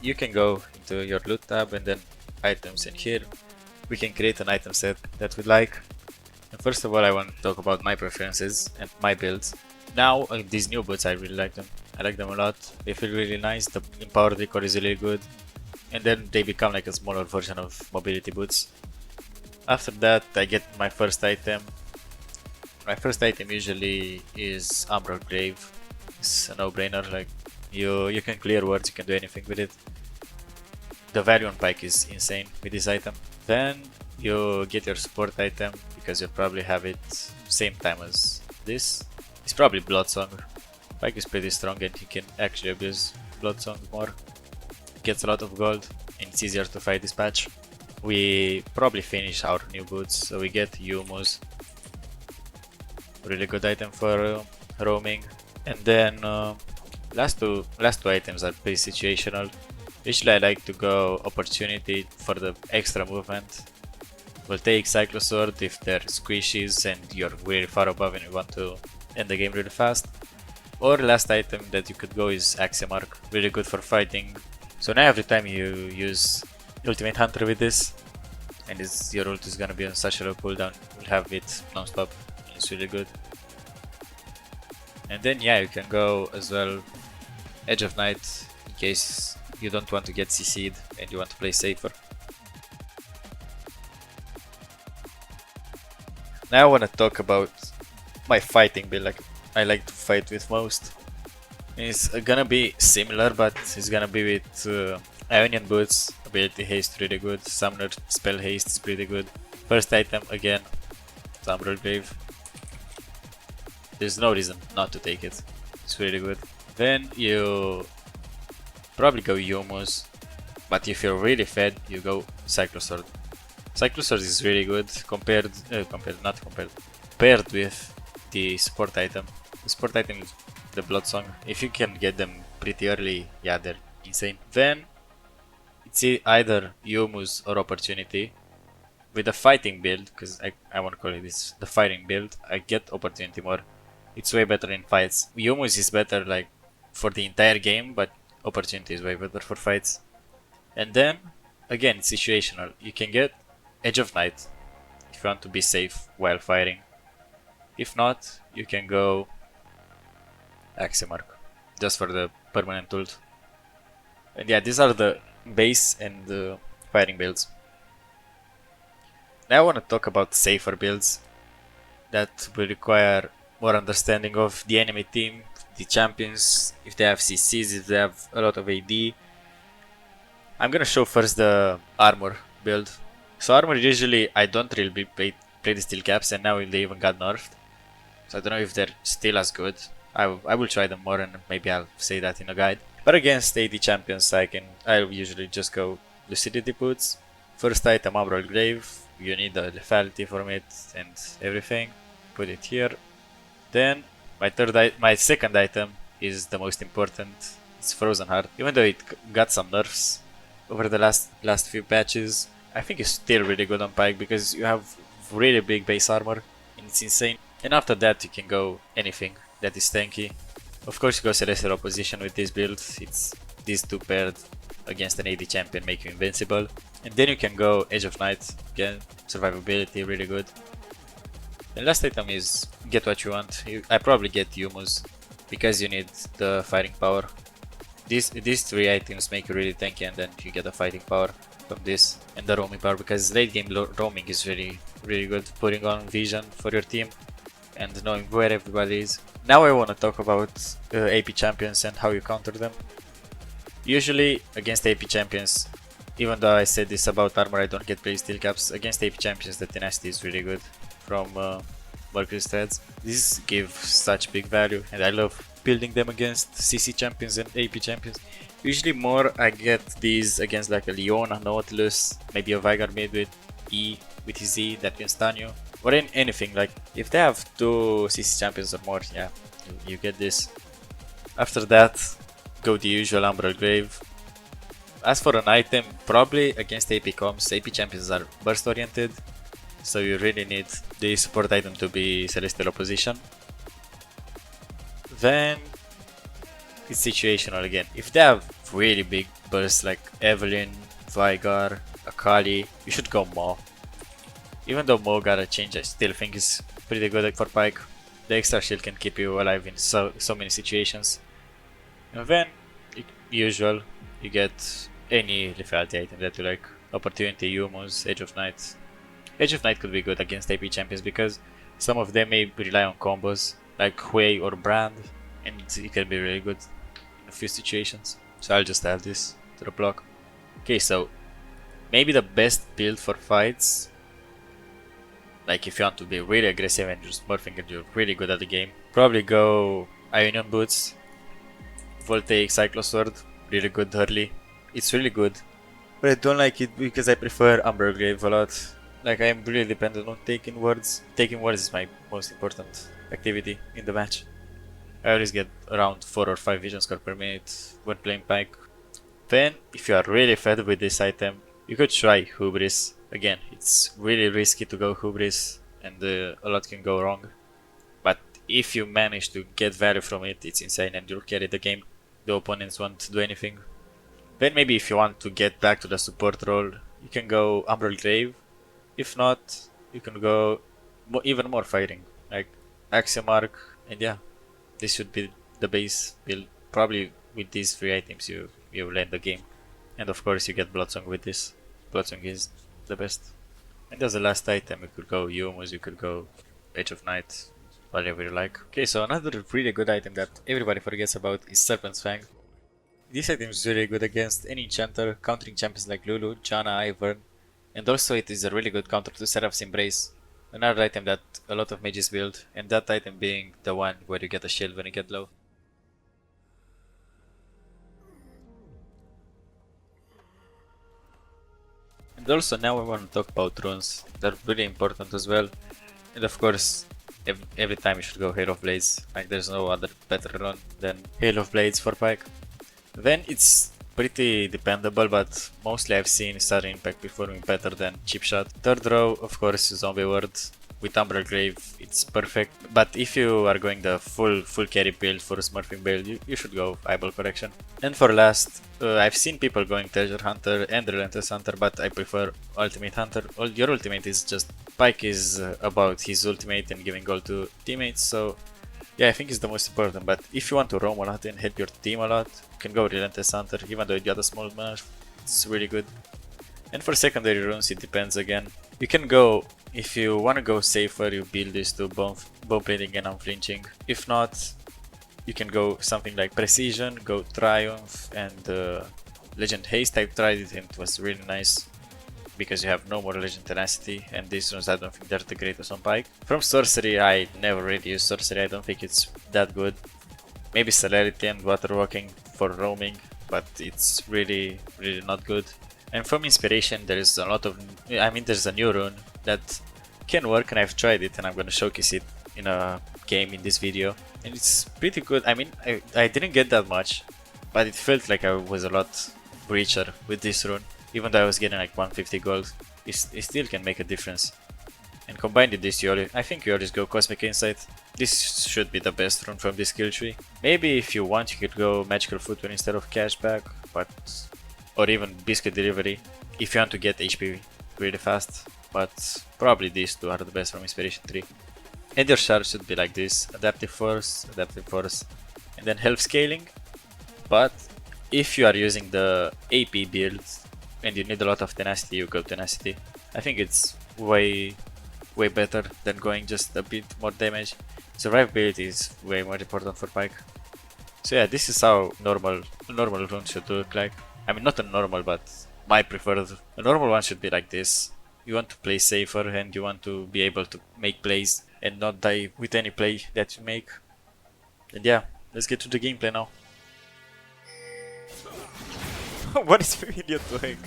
you can go into your loot tab and then items, and here we can create an item set that we like. And first of all, I want to talk about my preferences and my builds. Now these new boots, I really like them. I like them a lot. They feel really nice. The empowered decor is really good, and then they become like a smaller version of mobility boots. After that, I get my first item. My first item usually is Umbral Grave. It's a no-brainer. Like you can clear words, you can do anything with it. The value on Pyke is insane with this item. Then you get your support item because you probably have it same time as this. It's probably Bloodsong. Pyke is pretty strong and he can actually abuse Bloodsong more. Gets a lot of gold and it's easier to fight this patch. We probably finish our new boots, so we get Yumus. Really good item for roaming. And then last two items are pretty situational. Usually I like to go opportunity for the extra movement. We'll take Cyclo Sword if they're squishies and you're really far above and you want to end the game really fast. Or last item that you could go is Axiom Arc, really good for fighting. So now every time you use Ultimate Hunter with this, and your ult is gonna be on such a low cooldown, you'll have it non-stop. It's really good. And then yeah, you can go as well Edge of Night in case you don't want to get CC'd and you want to play safer. Now I want to talk about my fighting build, like I like to fight with most. It's gonna be similar, but it's gonna be with Ionian Boots, ability haste really good, Summoner spell haste is pretty good. First item again, Umbral Grave. There's no reason not to take it, it's really good. Then you probably go Yumus, but if you're really fed, you go Cyclo Sword. Cyclo Sword is really good paired with the support item. The support item is the Bloodsong. If you can get them pretty early, yeah, they're insane. Then it's either Yumus or Opportunity. With the fighting build, because I want to call it this, the fighting build, I get Opportunity more. It's way better in fights. Yumus is better like for the entire game, but Opportunity is way better for fights. And then again, it's situational. You can get Edge of Night if you want to be safe while fighting. If not, you can go Axiom Arc just for the permanent ult. And yeah, these are the base and the fighting builds. Now I want to talk about safer builds that will require more understanding of the enemy team, the champions, if they have CCs, if they have a lot of AD. I'm gonna show first the armor build. So armor usually I don't really play the steel caps, and now they even got nerfed. So I don't know if they're still as good. I will try them more and maybe I'll say that in a guide. But against AD champions I usually just go Lucidity Boots. First item Umbral Grave, you need the lethality from it and everything. Put it here. Then my second item is the most important. It's Frozen Heart. Even though it got some nerfs over the last few patches, I think it's still really good on Pyke because you have really big base armor and it's insane. And after that you can go anything that is tanky. Of course you go Celestial Opposition with this build. It's these two paired against an AD champion make you invincible. And then you can go Edge of Night, again, survivability really good. And last item is get what you want. I probably get Yumus because you need the fighting power. These three items make you really tanky, and then you get the fighting power from this and the roaming power, because late game roaming is really good, putting on vision for your team and knowing where everybody is. Now I want to talk about AP champions and how you counter them. Usually against AP champions, even though I said this about armor, I don't get play steel caps. Against AP champions the tenacity is really good from Mercury Threads. These give such big value and I love building them against CC champions and AP champions. Usually more I get these against like a Leona, Nautilus, maybe a Vigar mid with E, with his E that can stun you. Or in anything, like if they have 2 CC champions or more, yeah, you get this. After that, go the usual Umbral Grave. As for an item, probably against AP comps, AP champions are burst oriented, so you really need the support item to be Celestial Opposition. Then it's situational again. If they have really big staples like Evelyn, Vigar, Akali. You should go Mo. Even though Mo got a change, I still think is pretty good for Pyke. The extra shield can keep you alive in so many situations. And then, usual, you get any lethality item that you like. Opportunity, Humus, Edge of Night. Edge of Night could be good against AP champions because some of them may rely on combos like Hui or Brand, and it can be really good in a few situations. So I'll just add this to the block. Okay, so maybe the best build for fights, like if you want to be really aggressive and just smurfing and you're really good at the game, probably go Ionian Boots, Voltaic Cyclosword, really good early. It's really good, but I don't like it because I prefer Umberglaive a lot. Like I'm really dependent on taking wards. Taking wards is my most important activity in the match. I always get around 4 or 5 vision score per minute when playing Pyke. Then, if you are really fed with this item, you could try Hubris. Again, it's really risky to go Hubris and a lot can go wrong. But if you manage to get value from it, it's insane and you'll carry the game. The opponents won't do anything. Then maybe if you want to get back to the support role, you can go Umbral Grave. If not, you can go even more fighting, like Axiom Arc, and yeah, this should be the base build. Probably with these 3 items you land the game. And of course you get Bloodsong with this. Bloodsong is the best. And as the last item you could go Humus, you could go Edge of Night, whatever you like. Okay, so another really good item that everybody forgets about is Serpent's Fang. This item is really good against any enchanter, countering champions like Lulu, Janna, Ivern, and also it is a really good counter to Seraph's Embrace, another item that a lot of mages build, and that item being the one where you get a shield when you get low. And also now we want to talk about runes, they're really important as well, and of course every time you should go Hail of Blades, like there's no other better rune than Hail of Blades for Pyke. Then it's pretty dependable, but mostly I've seen Sudden Impact performing better than Chip Shot. Third row, of course, Zombie Ward. With Umbral Grave, it's perfect. But if you are going the full carry build for a smurfing build, you should go Eyeball Correction. And for last, I've seen people going Treasure Hunter and Relentless Hunter, but I prefer Ultimate Hunter. Your ultimate is just... Pyke is about his ultimate and giving gold to teammates, so... Yeah, I think it's the most important, but if you want to roam a lot and help your team a lot, you can go Relentless Hunter, even though you got a small mana, it's really good. And for secondary runes, it depends again. You can go, if you want to go safer, you build this to Bone Plating and Unflinching. If not, you can go something like Precision, go Triumph and Legend Haste. I tried it and it was really nice, because you have no more Legend Tenacity, and these runes I don't think they're the greatest on Pyke. From Sorcery, I never really use Sorcery, I don't think it's that good. Maybe Celerity and Water Walking for roaming, but it's really not good. And from Inspiration there is a lot of... there's a new rune that can work and I've tried it and I'm gonna showcase it in a game in this video. And it's pretty good. I didn't get that much, but it felt like I was a lot richer with this rune. Even though I was getting like 150 gold, it still can make a difference. And combined with this, I think you always go Cosmic Insight. This should be the best rune from this skill tree. Maybe if you want, you could go Magical Footwear instead of Cashback, or even Biscuit Delivery, if you want to get HP really fast. But probably these two are the best from Inspiration 3. And your shards should be like this: Adaptive Force, and then Health Scaling. But if you are using the AP build, and you need a lot of tenacity, you go tenacity. I think it's way better than going just a bit more damage. Survivability is way more important for Pyke. So yeah, this is how normal rune should look like. Not a normal, but my preferred. A normal one should be like this. You want to play safer and you want to be able to make plays and not die with any play that you make. And yeah, let's get to the gameplay now. What is Familia doing?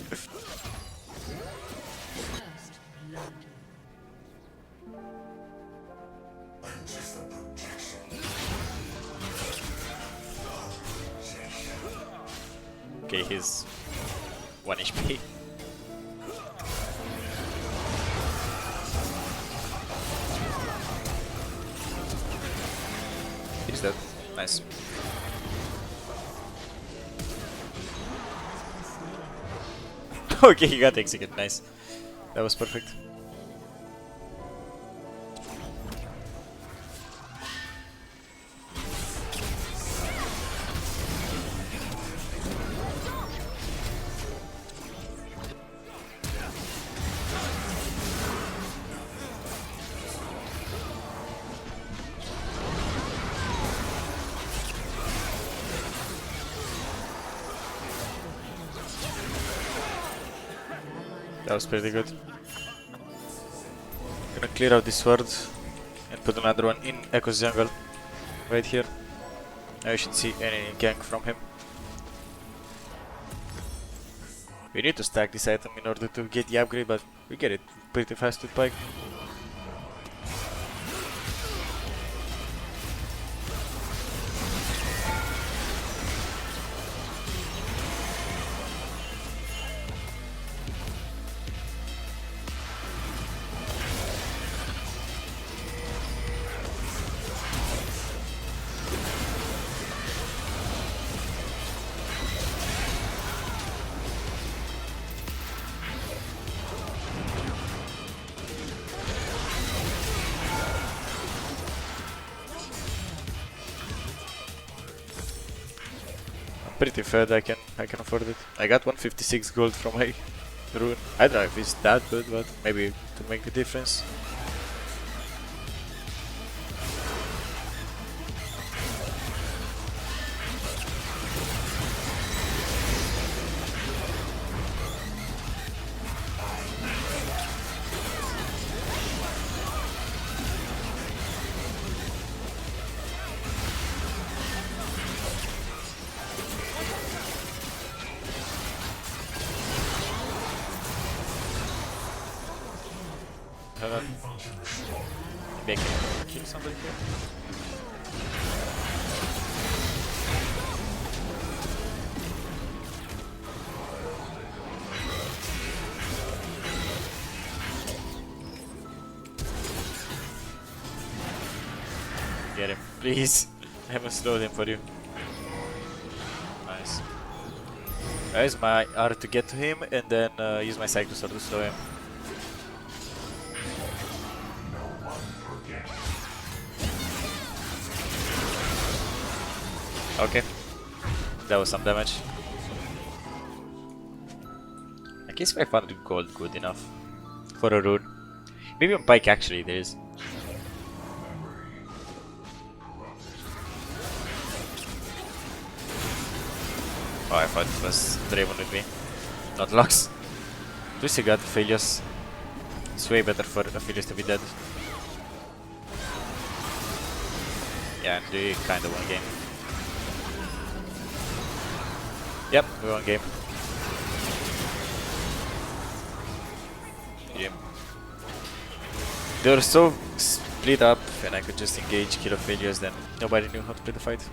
Okay, he's 1 HP. He's dead. Nice. Okay, he got executed. Nice. That was perfect. That was pretty good. Gonna clear out this sword and put another one in Echo's jungle. Right here. Now you should see any gank from him. We need to stack this item in order to get the upgrade, but we get it pretty fast with Pyke. Pretty fed, I can afford it. I got 156 gold from my rune. I don't know if it's that good, but maybe to make the difference. Maybe I can kill somebody here. Get him, please. I haven't slowed him for you. Nice. I use my R to get to him and then use my Cyclo Sword to slow him. Okay, that was some damage. I guess 500 gold good enough for a rune. Maybe on Pyke actually there is. Oh, I thought it was Draven with me, not Lux. Lucy got Aphelios. It's way better for Aphelios to be dead. Yeah, and they kinda won game. Yep, we won game. Yeah. They were so split up and I could just engage, kill Aphelios, then nobody knew how to play the fight.